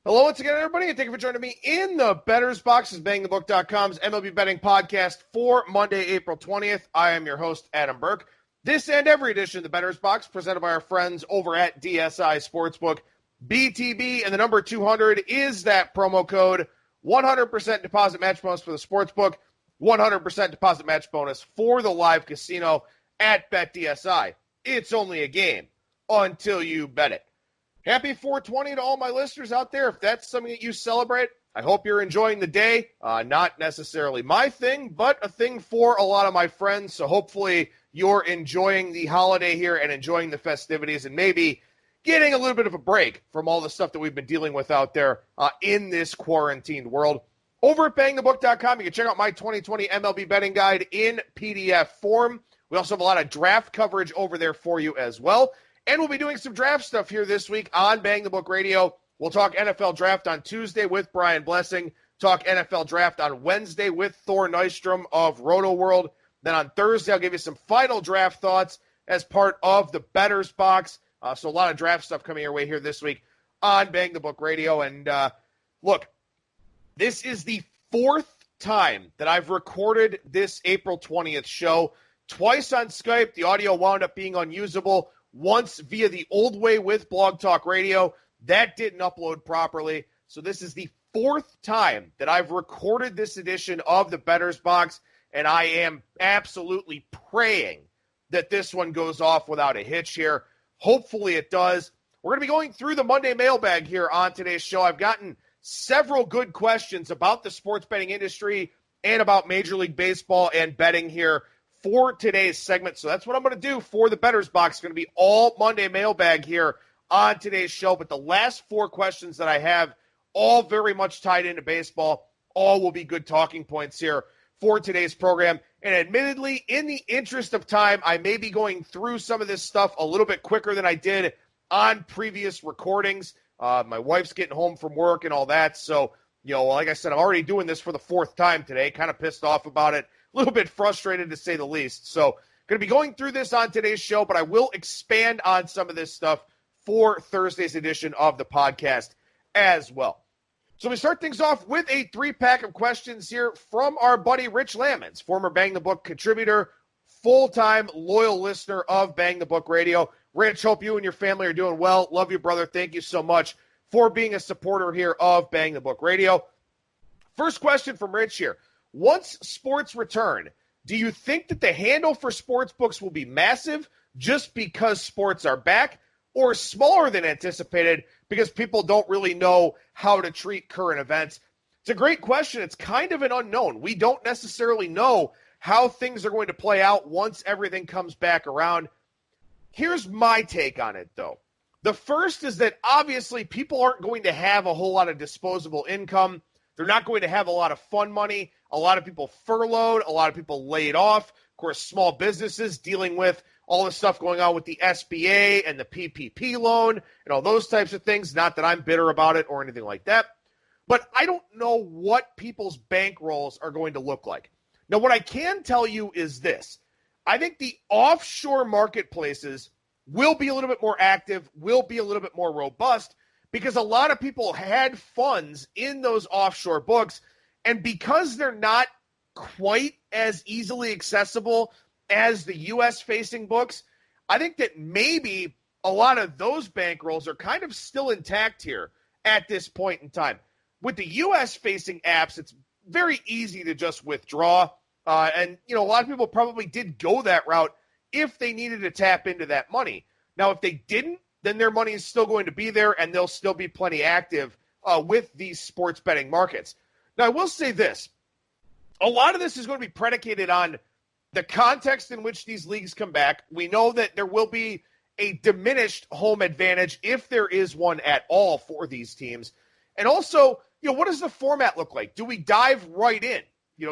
Hello once again, everybody, and thank you for joining me in the Bettor's Box. This is BangTheBook.com's MLB betting podcast for Monday, April 20th. I am your host, Adam Burke. This and every edition of the Bettor's Box presented by our friends over at DSI Sportsbook. BTB and the number 200 is that promo code. 100% deposit match bonus for the Sportsbook, 100% deposit match bonus for the live casino at BetDSI. It's only a game until you bet it. Happy 420 to all my listeners out there. If that's something that you celebrate, I hope you're enjoying the day. Not necessarily my thing, but a thing for a lot of my friends. So hopefully you're enjoying the holiday here and enjoying the festivities and maybe getting a little bit of a break from all the stuff that we've been dealing with out there in this quarantined world. Over at bangthebook.com, you can check out my 2020 MLB betting guide in PDF form. We also have a lot of draft coverage over there for you as well. And we'll be doing some draft stuff here this week on Bang the Book Radio. We'll talk NFL Draft on Tuesday with Brian Blessing, talk NFL Draft on Wednesday with Thor Nystrom of Roto World. Then on Thursday, I'll give you some final draft thoughts as part of the Bettor's Box. So a lot of draft stuff coming your way here this week on Bang the Book Radio. And look, this is the fourth time that I've recorded this April 20th show. Twice on Skype, the audio wound up being unusable. Once via the old way with Blog Talk Radio. That didn't upload properly. So this is the fourth time that I've recorded this edition of the Bettor's Box, and I am absolutely praying that this one goes off without a hitch here. Hopefully it does. We're going to be going through the Monday Mailbag here on today's show. I've gotten several good questions about the sports betting industry and about Major League Baseball and betting here for today's segment. So that's what I'm going to do for the Bettor's Box. It's going to be all Monday Mailbag here on today's show. But the last four questions that I have, all very much tied into baseball, all will be good talking points here for today's program. And admittedly, in the interest of time, I may be going through some of this stuff a little bit quicker than I did on previous recordings. My wife's getting home from work and all that. So, like I said, I'm already doing this for the fourth time today. Kind of pissed off about it. A little bit frustrated to say the least. So going to be going through this on today's show, but I will expand on some of this stuff for Thursday's edition of the podcast as well. So we start things off with a three-pack of questions here from our buddy Rich Lamons, former Bang the Book contributor, full-time loyal listener of Bang the Book Radio. Rich, hope you and your family are doing well. Love you, brother. Thank you so much for being a supporter here of Bang the Book Radio. First question from Rich here. Once sports return, do you think that the handle for sports books will be massive just because sports are back, or smaller than anticipated because people don't really know how to treat current events? It's a great question. It's kind of an unknown. We don't necessarily know how things are going to play out once everything comes back around. Here's my take on it, though. The first is that obviously people aren't going to have a whole lot of disposable income. They're not going to have a lot of fun money. A lot of people furloughed, a lot of people laid off. Of course, small businesses dealing with all the stuff going on with the SBA and the PPP loan and all those types of things. Not that I'm bitter about it or anything like that. But I don't know what people's bankrolls are going to look like. Now, what I can tell you is this. I think the offshore marketplaces will be a little bit more active, will be a little bit more robust, because a lot of people had funds in those offshore books. And because they're not quite as easily accessible as the U.S.-facing books, I think that maybe a lot of those bankrolls are kind of still intact here at this point in time. With the U.S.-facing apps, it's very easy to just withdraw. And a lot of people probably did go that route if they needed to tap into that money. Now, if they didn't, then their money is still going to be there, and they'll still be plenty active with these sports betting markets. Now, I will say this. A lot of this is going to be predicated on the context in which these leagues come back. We know that there will be a diminished home advantage, if there is one at all, for these teams. And also, what does the format look like? Do we dive right in?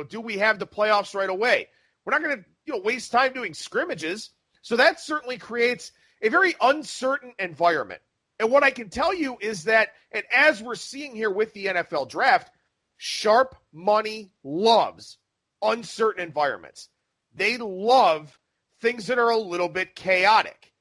Do we have the playoffs right away? We're not going to, waste time doing scrimmages. So that certainly creates a very uncertain environment. And what I can tell you is that, and as we're seeing here with the NFL draft, sharp money loves uncertain environments. They love things that are a little bit chaotic.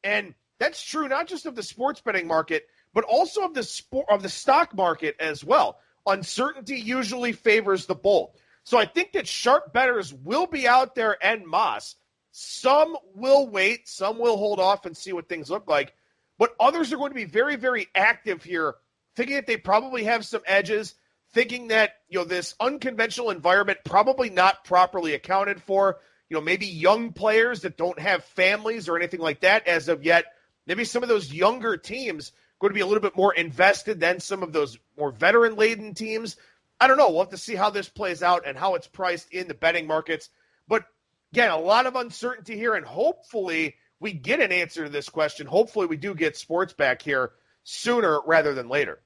And that's true not just of the sports betting market, but also of the stock market as well. Uncertainty usually favors the bold. So I think that sharp bettors will be out there en masse. Some will wait, some will hold off and see what things look like, but others are going to be very, very active here, thinking that they probably have some edges, thinking that, this unconventional environment probably not properly accounted for, maybe young players that don't have families or anything like that as of yet. Maybe some of those younger teams going to be a little bit more invested than some of those more veteran-laden teams. I don't know. We'll have to see how this plays out and how it's priced in the betting markets. But again, a lot of uncertainty here, and hopefully we get an answer to this question. Hopefully we do get sports back here sooner rather than later.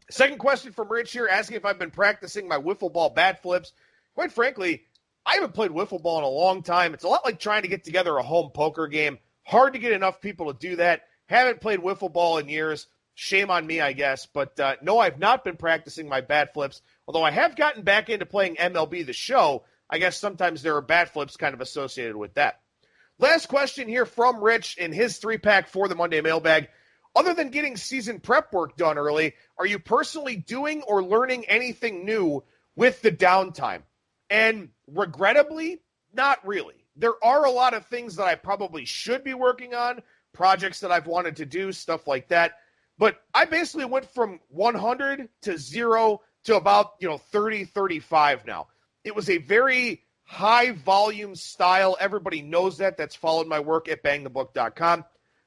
Second question from Rich here, asking if I've been practicing my wiffle ball bat flips. Quite frankly, I haven't played wiffle ball in a long time. It's a lot like trying to get together a home poker game. Hard to get enough people to do that. Haven't played wiffle ball in years. Shame on me, I guess. But no, I've not been practicing my bat flips, although I have gotten back into playing MLB The Show. I guess sometimes there are bat flips kind of associated with that. Last question here from Rich in his 3-pack for the Monday Mailbag. Other than getting season prep work done early, are you personally doing or learning anything new with the downtime? And regrettably, not really. There are a lot of things that I probably should be working on, projects that I've wanted to do, stuff like that. But I basically went from 100 to 0 to about, 30, 35 now. It was a very high volume style. Everybody knows that. That's followed my work at bangthebook.com.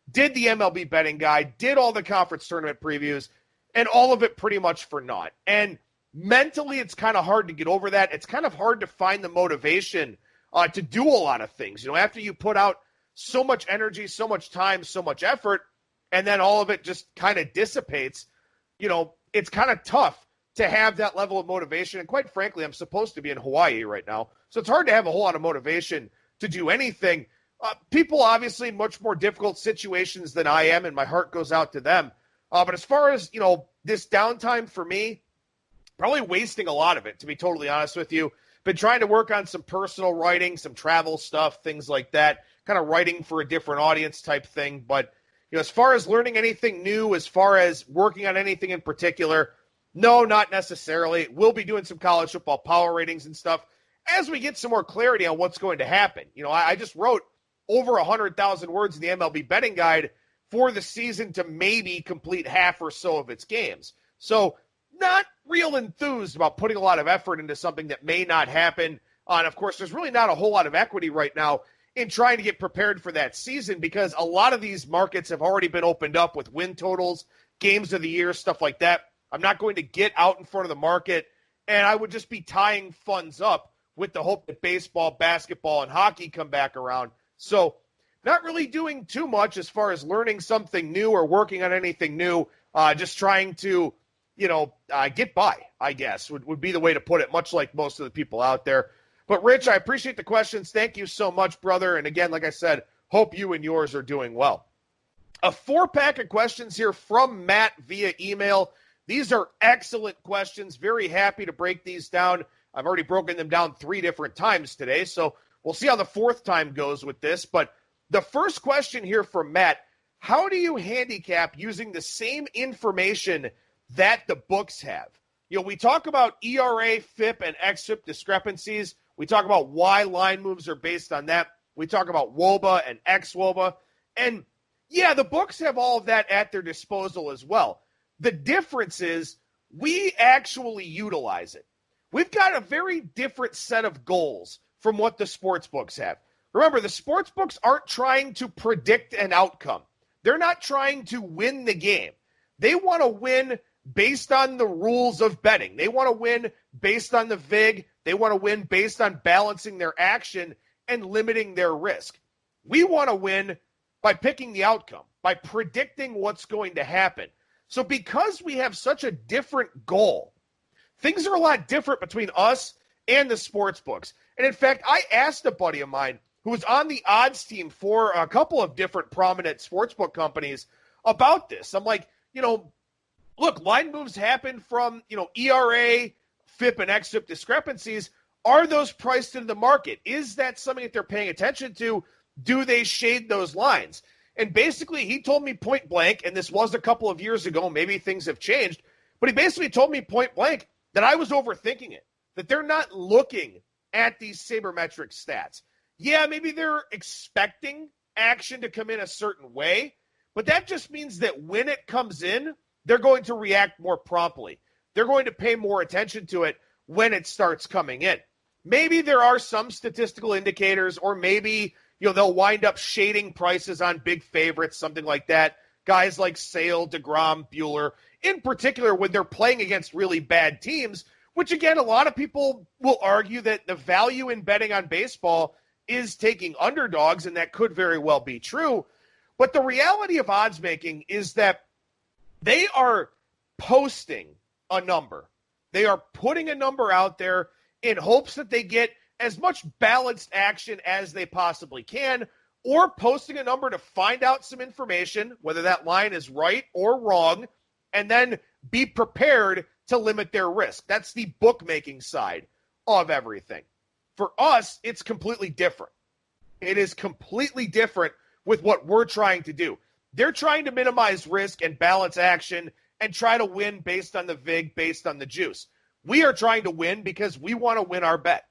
Did the MLB betting guide, did all the conference tournament previews, and all of it pretty much for naught. And mentally, it's kind of hard to get over that. It's kind of hard to find the motivation to do a lot of things. After you put out so much energy, so much time, so much effort, and then all of it just kind of dissipates, it's kind of tough to have that level of motivation. And quite frankly, I'm supposed to be in Hawaii right now, so it's hard to have a whole lot of motivation to do anything. People obviously in much more difficult situations than I am, and my heart goes out to them. But as far as, this downtime for me, probably wasting a lot of it, to be totally honest with you. Been trying to work on some personal writing, some travel stuff, things like that, kind of writing for a different audience type thing. But, as far as learning anything new, as far as working on anything in particular, no, not necessarily. We'll be doing some college football power ratings and stuff as we get some more clarity on what's going to happen. I just wrote over 100,000 words in the MLB betting guide for the season to maybe complete half or so of its games. So not real enthused about putting a lot of effort into something that may not happen. And of course, there's really not a whole lot of equity right now in trying to get prepared for that season because a lot of these markets have already been opened up with win totals, games of the year, stuff like that. I'm not going to get out in front of the market, and I would just be tying funds up with the hope that baseball, basketball, and hockey come back around. So not really doing too much as far as learning something new or working on anything new, just trying to get by, I guess, would be the way to put it, much like most of the people out there. But, Rich, I appreciate the questions. Thank you so much, brother. And, again, like I said, hope you and yours are doing well. A 4-pack of questions here from Matt via email. These are excellent questions. Very happy to break these down. I've already broken them down 3 different times today, so we'll see how the 4th time goes with this. But the first question here from Matt, how do you handicap using the same information that the books have? We talk about ERA, FIP, and XFIP discrepancies. We talk about why line moves are based on that. We talk about WOBA and XWOBA. And, yeah, the books have all of that at their disposal as well. The difference is we actually utilize it. We've got a very different set of goals from what the sports books have. Remember, the sports books aren't trying to predict an outcome. They're not trying to win the game. They want to win based on the rules of betting. They want to win based on the VIG. They want to win based on balancing their action and limiting their risk. We want to win by picking the outcome, by predicting what's going to happen. So because we have such a different goal, things are a lot different between us and the sports books. And in fact, I asked a buddy of mine who was on the odds team for a couple of different prominent sportsbook companies about this. I'm like, look, line moves happen from, ERA, FIP, and XFIP discrepancies. Are those priced into the market? Is that something that they're paying attention to? Do they shade those lines? And basically, he told me point blank, and this was a couple of years ago, maybe things have changed, but he basically told me point blank that I was overthinking it, that they're not looking at these sabermetric stats. Yeah, maybe they're expecting action to come in a certain way, but that just means that when it comes in, they're going to react more promptly. They're going to pay more attention to it when it starts coming in. Maybe there are some statistical indicators, or maybe they'll wind up shading prices on big favorites, something like that. Guys like Sale, DeGrom, Buehler, in particular when they're playing against really bad teams, which again, a lot of people will argue that the value in betting on baseball is taking underdogs, and that could very well be true. But the reality of odds making is that they are posting a number. They are putting a number out there in hopes that they get as much balanced action as they possibly can, or posting a number to find out some information, whether that line is right or wrong, and then be prepared to limit their risk. That's the bookmaking side of everything. For us, it's completely different. It is completely different with what we're trying to do. They're trying to minimize risk and balance action and try to win based on the VIG, based on the juice. We are trying to win because we want to win our bet.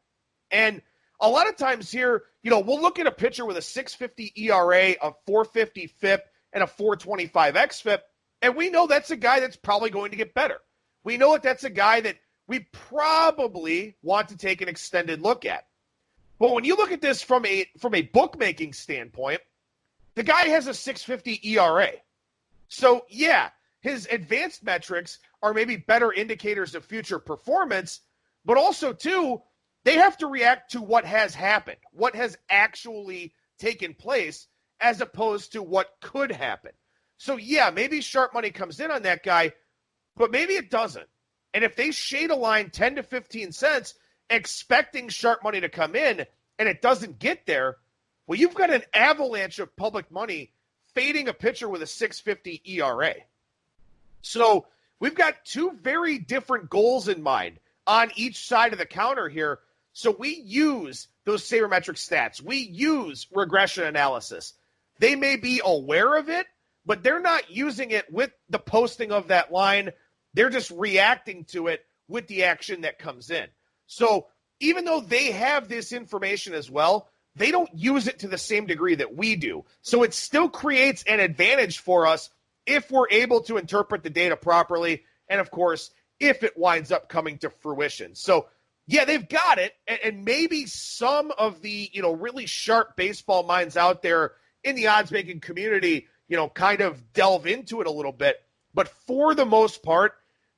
And a lot of times here, we'll look at a pitcher with a 6.50 ERA, a 4.50 FIP, and a 4.25 xFIP, and we know that's a guy that's probably going to get better. We know that that's a guy that we probably want to take an extended look at. But when you look at this from a bookmaking standpoint, the guy has a 6.50 ERA. So, yeah, his advanced metrics are maybe better indicators of future performance, but also, too, they have to react to what has happened, what has actually taken place, as opposed to what could happen. So, yeah, maybe sharp money comes in on that guy, but maybe it doesn't. And if they shade a line 10 to 15 cents, expecting sharp money to come in, and it doesn't get there, well, you've got an avalanche of public money fading a pitcher with a 6.50 ERA. So we've got two very different goals in mind on each side of the counter here. So we use those sabermetric stats. We use regression analysis. They may be aware of it, but they're not using it with the posting of that line. They're just reacting to it with the action that comes in. So even though they have this information as well, they don't use it to the same degree that we do. So it still creates an advantage for us if we're able to interpret the data properly, and of course, if it winds up coming to fruition. So yeah, they've got it, and maybe some of the really sharp baseball minds out there in the odds-making community, kind of delve into it a little bit. But for the most part,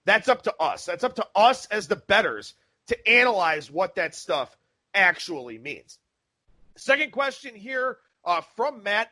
that's up to us. That's up to us as the bettors to analyze what that stuff actually means. Second question here from Matt.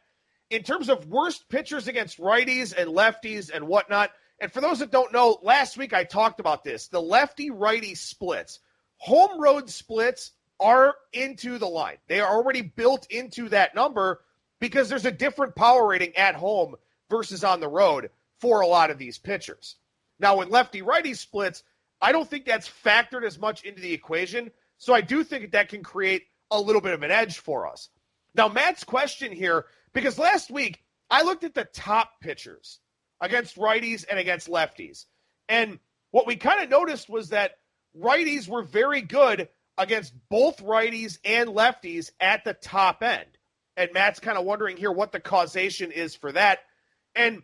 In terms of worst pitchers against righties and lefties and whatnot, and for those that don't know, last week I talked about this, the lefty-righty splits. Home road splits are into the line. They are already built into that number because there's a different power rating at home versus on the road for a lot of these pitchers. Now, with lefty-righty splits, I don't think that's factored as much into the equation, so I do think that can create a little bit of an edge for us. Now, Matt's question here, because last week I looked at the top pitchers against righties and against lefties, and what we kind of noticed was that righties were very good against both righties and lefties at the top end. And Matt's kind of wondering here what the causation is for that. And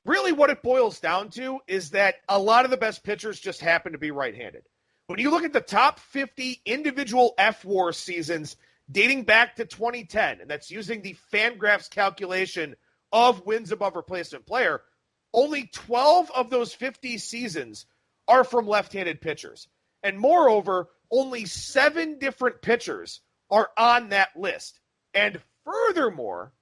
really what it boils down to is that a lot of the best pitchers just happen to be right-handed. When you look at the top 50 individual F-WAR seasons dating back to 2010, and that's using the Fangraphs calculation of wins above replacement player, only 12 of those 50 seasons are from left-handed pitchers. And moreover, only 7 different pitchers are on that list. And furthermore,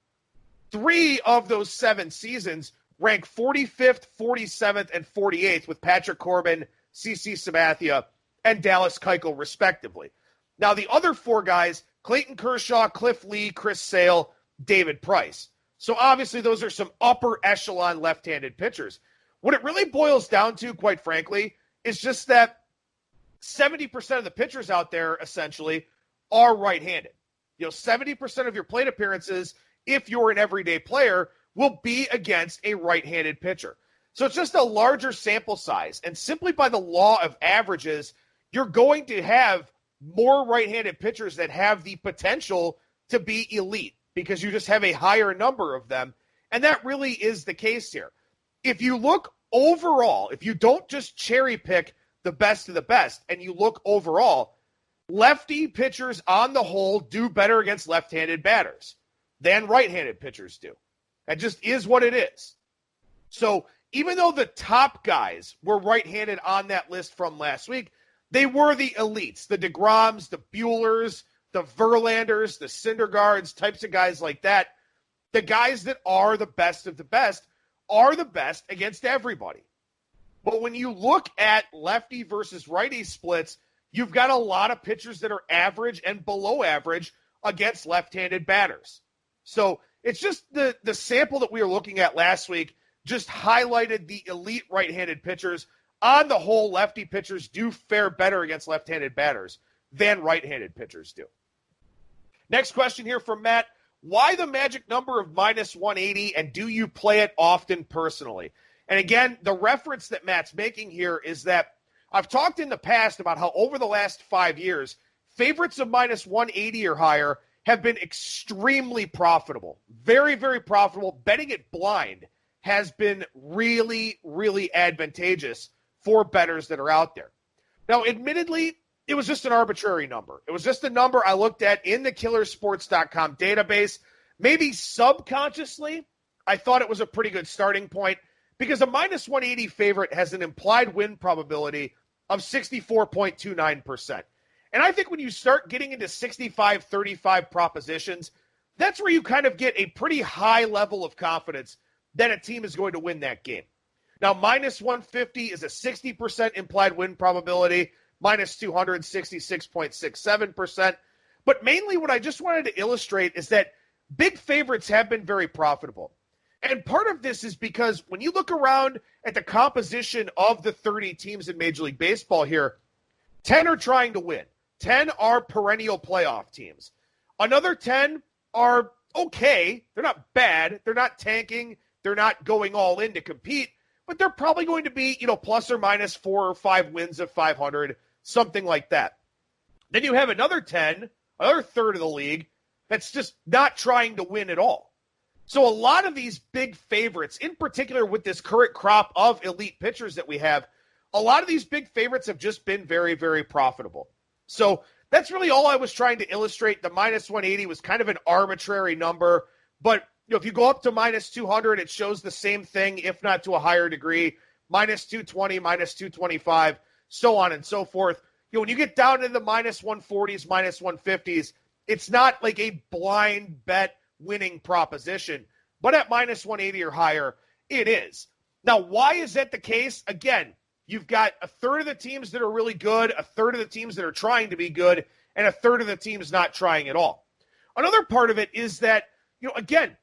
3 of those 7 seasons rank 45th, 47th, and 48th with Patrick Corbin, CC Sabathia, and Dallas Keuchel, respectively. Now, the other 4 guys, Clayton Kershaw, Cliff Lee, Chris Sale, David Price. So obviously those are some upper echelon left-handed pitchers. What it really boils down to, quite frankly, is just that 70% of the pitchers out there, essentially, are right-handed. 70% of your plate appearances, if you're an everyday player, will be against a right-handed pitcher. So it's just a larger sample size. And simply by the law of averages, you're going to have more right-handed pitchers that have the potential to be elite because you just have a higher number of them. And that really is the case here. If you look overall, if you don't just cherry pick the best of the best and you look overall, lefty pitchers on the whole do better against left-handed batters than right-handed pitchers do. That just is what it is. So even though the top guys were right-handed on that list from last week, they were the elites, the DeGroms, the Buehlers, the Verlanders, the Syndergaards, types of guys like that. The guys that are the best of the best are the best against everybody. But when you look at lefty versus righty splits, you've got a lot of pitchers that are average and below average against left-handed batters. So it's just the sample that we were looking at last week just highlighted the elite right-handed pitchers. On the whole, lefty pitchers do fare better against left-handed batters than right-handed pitchers do. Next question here from Matt. Why the magic number of minus 180, and do you play it often personally? And again, the reference that Matt's making here is that I've talked in the past about how over the last 5 years, favorites of minus 180 or higher have been extremely profitable. Very, very profitable. Betting it blind has been really, really advantageous for bettors that are out there. Now, admittedly, it was just an arbitrary number. It was just a number I looked at in the killersports.com database. Maybe subconsciously, I thought it was a pretty good starting point because a minus 180 favorite has an implied win probability of 64.29%. And I think when you start getting into 65-35 propositions, that's where you kind of get a pretty high level of confidence that a team is going to win that game. Now, minus 150 is a 60% implied win probability, minus 200, 66.67%. But mainly what I just wanted to illustrate is that big favorites have been very profitable. And part of this is because when you look around at the composition of the 30 teams in Major League Baseball here, 10 are trying to win. 10 are perennial playoff teams. Another 10 are okay. They're not bad. They're not tanking. They're not going all in to compete. But they're probably going to be, plus or minus 4 or 5 wins of 500, something like that. Then you have another 10, another third of the league, that's just not trying to win at all. So a lot of these big favorites, in particular with this current crop of elite pitchers that we have, a lot of these big favorites have just been very, very profitable. So that's really all I was trying to illustrate. The minus 180 was kind of an arbitrary number, but if you go up to minus 200, it shows the same thing, if not to a higher degree. Minus 220, minus 225, so on and so forth. When you get down to the minus 140s, minus 150s, it's not like a blind bet winning proposition. But at minus 180 or higher, it is. Now, why is that the case? Again, you've got a third of the teams that are really good, a third of the teams that are trying to be good, and a third of the teams not trying at all. Another part of it is that, again,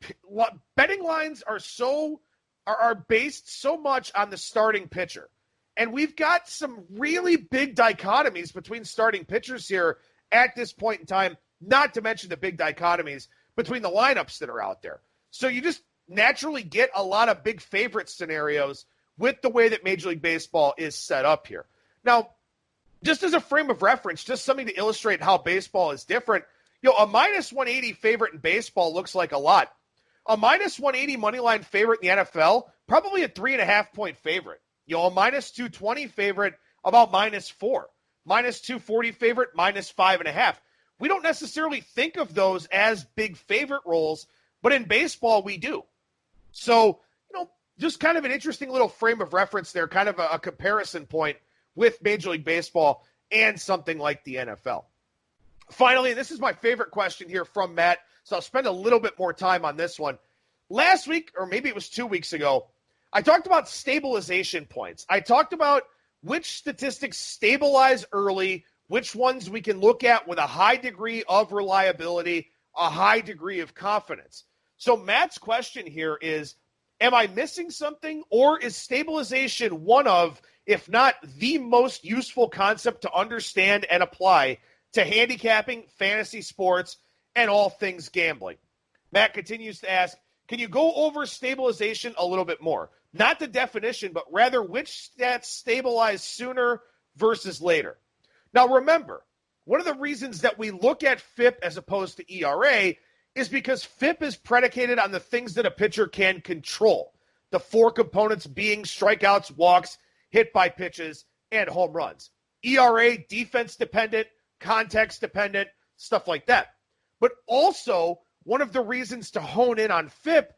betting lines are based so much on the starting pitcher. And we've got some really big dichotomies between starting pitchers here at this point in time, not to mention the big dichotomies between the lineups that are out there. So you just naturally get a lot of big favorite scenarios with the way that Major League Baseball is set up here. Now, just as a frame of reference, just something to illustrate how baseball is different, a minus 180 favorite in baseball looks like a lot. A minus 180 moneyline favorite in the NFL, probably a 3.5-point favorite. A minus 220 favorite, about minus 4. Minus 240 favorite, minus 5.5. We don't necessarily think of those as big favorite roles, but in baseball we do. So, just kind of an interesting little frame of reference there, kind of a comparison point with Major League Baseball and something like the NFL. Finally, this is my favorite question here from Matt, so I'll spend a little bit more time on this one. Last week, or maybe it was 2 weeks ago, I talked about stabilization points. I talked about which statistics stabilize early, which ones we can look at with a high degree of reliability, a high degree of confidence. So Matt's question here is, am I missing something, or is stabilization one of, if not the most useful concept to understand and apply to handicapping, fantasy sports, and all things gambling? Matt continues to ask, Can you go over stabilization a little bit more? Not the definition, but rather which stats stabilize sooner versus later. Now, remember, one of the reasons that we look at FIP as opposed to ERA is because FIP is predicated on the things that a pitcher can control. The four components being strikeouts, walks, hit by pitches, and home runs. ERA, defense dependent, context dependent, stuff like that. But also, one of the reasons to hone in on FIP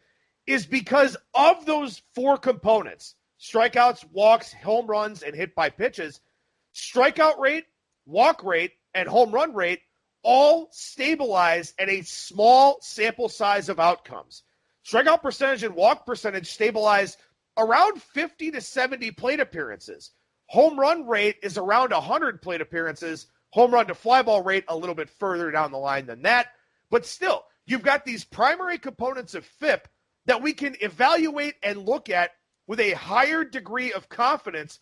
is because of those four components, strikeouts, walks, home runs, and hit by pitches, strikeout rate, walk rate, and home run rate all stabilize at a small sample size of outcomes. Strikeout percentage and walk percentage stabilize around 50 to 70 plate appearances. Home run rate is around 100 plate appearances. Home run to fly ball rate a little bit further down the line than that. But still, you've got these primary components of FIP that we can evaluate and look at with a higher degree of confidence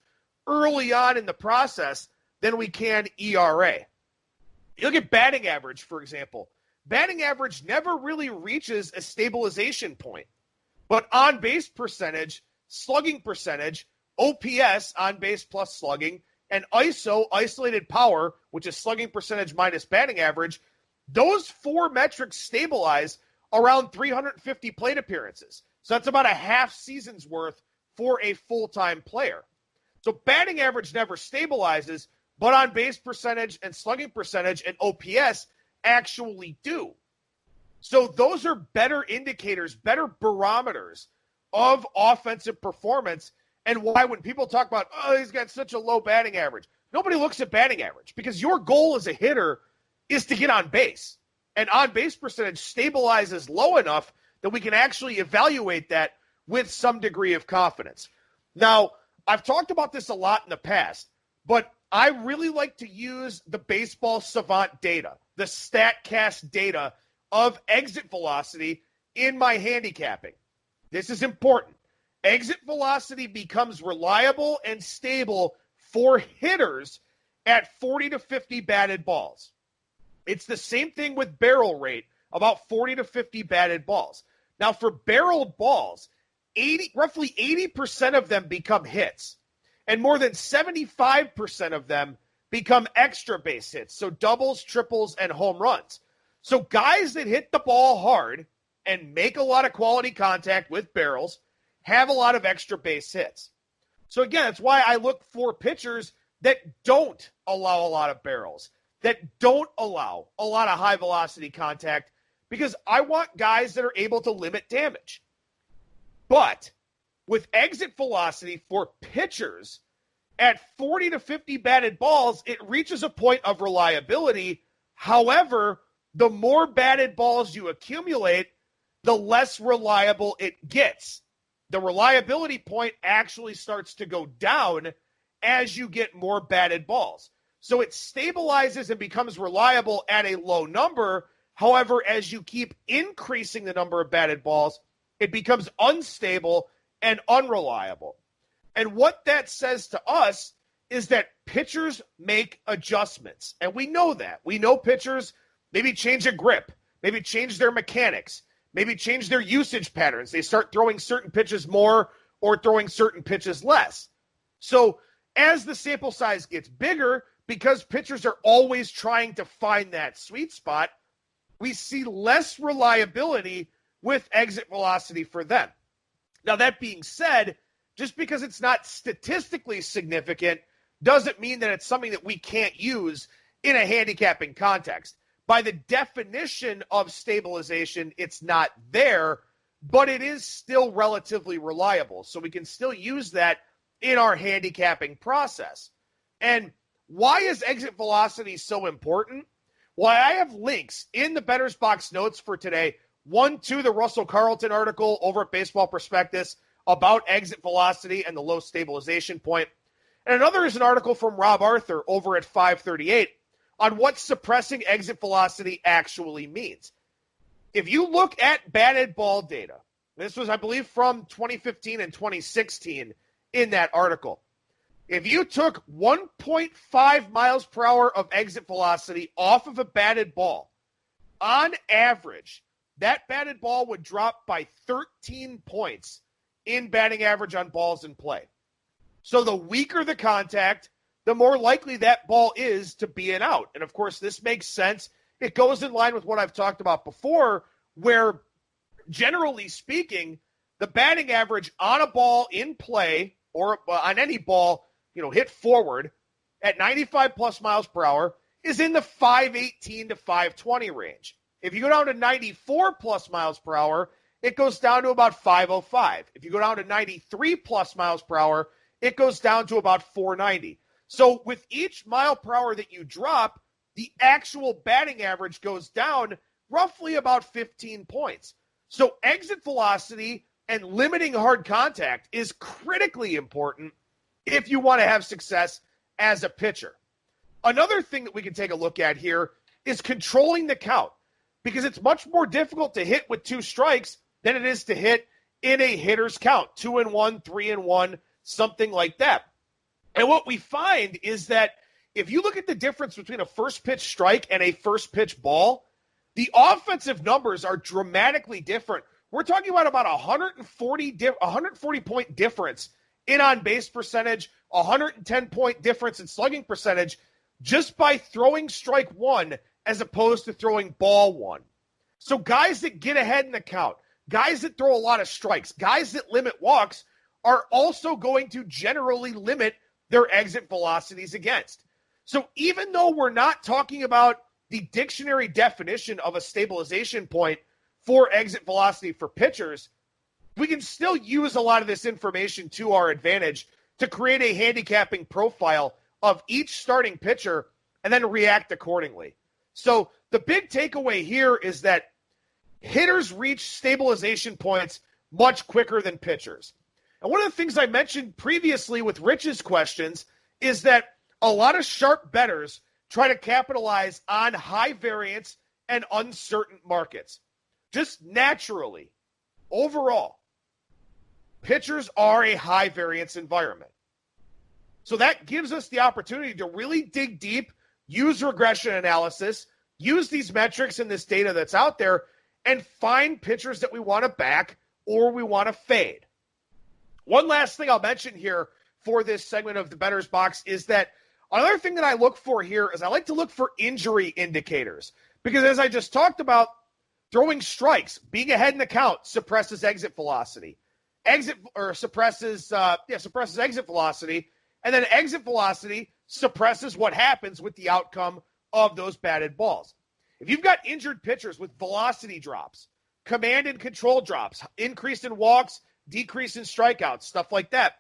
early on in the process than we can ERA. You look at batting average, for example. Batting average never really reaches a stabilization point. But on-base percentage, slugging percentage, OPS, on-base plus slugging, and ISO, isolated power, which is slugging percentage minus batting average, those four metrics stabilize around 350 plate appearances. So that's about a half season's worth for a full-time player. So batting average never stabilizes, but on-base percentage and slugging percentage and OPS actually do. So those are better indicators, better barometers of offensive performance, and why when people talk about, oh, he's got such a low batting average, nobody looks at batting average because your goal as a hitter is to get on base. And on-base percentage stabilizes low enough that we can actually evaluate that with some degree of confidence. Now, I've talked about this a lot in the past, but I really like to use the baseball savant data, the StatCast data of exit velocity in my handicapping. This is important. Exit velocity becomes reliable and stable for hitters at 40 to 50 batted balls. It's the same thing with barrel rate, about 40 to 50 batted balls. Now, for barreled balls, roughly 80% of them become hits, and more than 75% of them become extra base hits, so doubles, triples, and home runs. So guys that hit the ball hard and make a lot of quality contact with barrels have a lot of extra base hits. So again, that's why I look for pitchers that don't allow a lot of barrels, that don't allow a lot of high velocity contact, because I want guys that are able to limit damage. But with exit velocity for pitchers at 40 to 50 batted balls, it reaches a point of reliability. However, the more batted balls you accumulate, the less reliable it gets. The reliability point actually starts to go down as you get more batted balls. So it stabilizes and becomes reliable at a low number. However, as you keep increasing the number of batted balls, it becomes unstable and unreliable. And what that says to us is that pitchers make adjustments. And we know that. We know pitchers maybe change a grip, maybe change their mechanics, maybe change their usage patterns. They start throwing certain pitches more or throwing certain pitches less. So as the sample size gets bigger, because pitchers are always trying to find that sweet spot, we see less reliability with exit velocity for them. Now, that being said, just because it's not statistically significant doesn't mean that it's something that we can't use in a handicapping context. By the definition of stabilization, it's not there, but it is still relatively reliable. So we can still use that in our handicapping process. And why is exit velocity so important? Well, I have links in the Bettor's Box notes for today. One to the Russell Carlton article over at Baseball Prospectus about exit velocity and the low stabilization point. And another is an article from Rob Arthur over at 538 on what suppressing exit velocity actually means. If you look at batted ball data, this was, I believe, from 2015 and 2016 in that article. If you took 1.5 miles per hour of exit velocity off of a batted ball, on average, that batted ball would drop by 13 points in batting average on balls in play. So the weaker the contact, the more likely that ball is to be an out. And of course, this makes sense. It goes in line with what I've talked about before, where generally speaking, the batting average on a ball in play or on any ball, hit forward at 95 plus miles per hour is in the 518 to 520 range. If you go down to 94 plus miles per hour, it goes down to about 505. If you go down to 93 plus miles per hour, it goes down to about 490. So with each mile per hour that you drop, the actual batting average goes down roughly about 15 points. So exit velocity and limiting hard contact is critically important if you want to have success as a pitcher. Another thing that we can take a look at here is controlling the count, because it's much more difficult to hit with 2 strikes than it is to hit in a hitter's count, 2-1, 3-1, something like that. And what we find is that if you look at the difference between a first pitch strike and a first pitch ball, the offensive numbers are dramatically different. We're talking about 140 point difference in on-base percentage, 110 point difference in slugging percentage just by throwing strike one as opposed to throwing ball one. So guys that get ahead in the count, guys that throw a lot of strikes, guys that limit walks are also going to generally limit their exit velocities against. So even though we're not talking about the dictionary definition of a stabilization point for exit velocity for pitchers, we can still use a lot of this information to our advantage to create a handicapping profile of each starting pitcher and then react accordingly. So the big takeaway here is that hitters reach stabilization points much quicker than pitchers. And one of the things I mentioned previously with Rich's questions is that a lot of sharp bettors try to capitalize on high variance and uncertain markets. Just naturally, overall, pitchers are a high variance environment. So that gives us the opportunity to really dig deep, use regression analysis, use these metrics and this data that's out there, and find pitchers that we want to back or we want to fade. One last thing I'll mention here for this segment of the Bettor's Box is that another thing that I look for here is I like to look for injury indicators, because as I just talked about, throwing strikes, being ahead in the count suppresses exit velocity. Suppresses exit velocity, and then exit velocity suppresses what happens with the outcome of those batted balls. If you've got injured pitchers with velocity drops, command and control drops, increase in walks, decrease in strikeouts, stuff like that,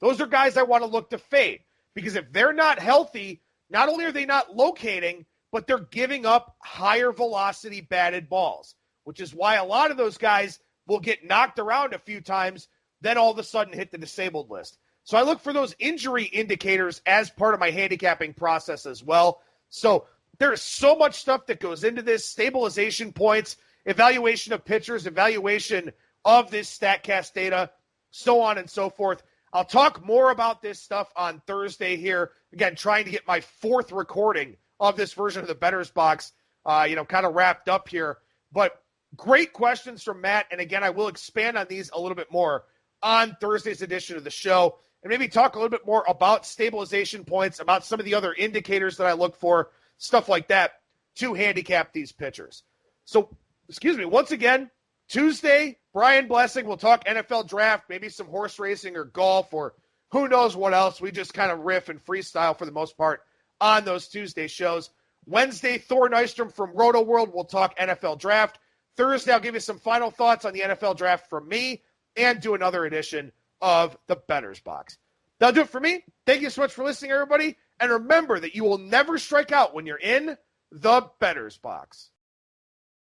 those are guys I want to look to fade, because if they're not healthy, not only are they not locating, but they're giving up higher velocity batted balls, which is why a lot of those guys will get knocked around a few times, then all of a sudden hit the disabled list. So I look for those injury indicators as part of my handicapping process as well. So there's so much stuff that goes into this: stabilization points, evaluation of pitchers, evaluation of this StatCast data, so on and so forth. I'll talk more about this stuff on Thursday here. Again, trying to get my 4th recording of this version of the Bettor's Box, kind of wrapped up here. But great questions from Matt. And again, I will expand on these a little bit more on Thursday's edition of the show, and maybe talk a little bit more about stabilization points, about some of the other indicators that I look for, stuff like that, to handicap these pitchers. So, once again, Tuesday, Brian Blessing will talk NFL draft, maybe some horse racing or golf or who knows what else. We just kind of riff and freestyle for the most part on those Tuesday shows. Wednesday, Thor Nystrom from Roto World will talk NFL draft. Thursday, I'll give you some final thoughts on the NFL draft from me and do another edition of the Bettor's Box. That'll do it for me. Thank you so much for listening, everybody. And remember that you will never strike out when you're in the Bettor's Box.